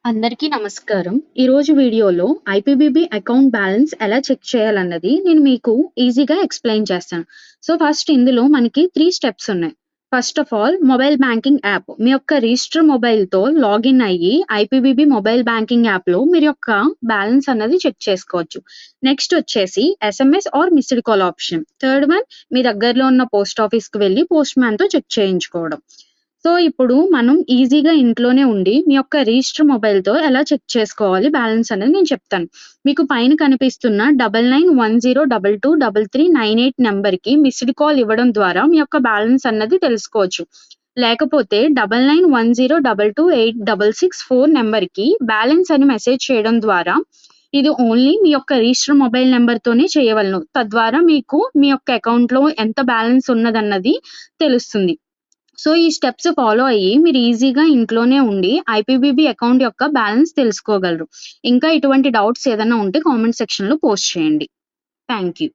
అందరికీ నమస్కారం. ఈరోజు వీడియోలో ఐపీబీబీ అకౌంట్ బ్యాలెన్స్ ఎలా చెక్ చేయాలన్నది నేను మీకు ఈజీగా ఎక్స్‌ప్లెయిన్ చేస్తాను. సో, ఫస్ట్ ఇందులో మనకి 3 స్టెప్స్ ఉన్నాయి. First of all mobile banking app. మీ యొక్క రిజిస్టర్ మొబైల్‌తో లాగిన్ అయ్యి ఐపీబీబీ మొబైల్ బ్యాంకింగ్ యాప్‌లో మీరు యొక్క బ్యాలెన్స్ అన్నది చెక్ చేసుకోవచ్చు. నెక్స్ట్ వచ్చేసి SMS or missed call option. Third one మీ దగ్గరలో ఉన్న పోస్ట్ ఆఫీస్‌కి వెళ్లి పోస్ట్ మ్యాన్‌తో చెక్ చేయించుకోవడం. సో, ఇప్పుడు మనం ఈజీగా ఇంట్లోనే ఉండి మీ యొక్క రిజిస్టర్ మొబైల్‌తో ఎలా చెక్ చేసుకోవాలి బ్యాలెన్స్ అనేది నేను చెప్తాను. మీకు పైన కనిపిస్తున్న 9910223398 నంబర్‌కి మిస్డ్ కాల్ ఇవ్వడం ద్వారా మీ యొక్క బ్యాలెన్స్ అన్నది తెలుసుకోవచ్చు. లేకపోతే 9910228664 నంబర్‌కి బ్యాలెన్స్ అని మెసేజ్ చేయడం ద్వారా ఇది ఓన్లీ మీ యొక్క రిజిస్టర్ మొబైల్ నంబర్‌తోనే చేయవలెను. తద్వారా మీకు మీ యొక్క అకౌంట్‌లో ఎంత బ్యాలెన్స్ ఉన్నదన్నది తెలుస్తుంది. సో, ఈ స్టెప్స్ ఫాలో అయ్యి మీరు ఈజీగా ఇంట్లోనే ఉండి ఐపీబీబీ అకౌంట్ యొక్క బ్యాలెన్స్ తెలుసుకోగలరు. ఇంకా ఇటువంటి డౌట్స్ ఏదైనా ఉంటే కామెంట్ సెక్షన్‌లో పోస్ట్ చేయండి. Thank you.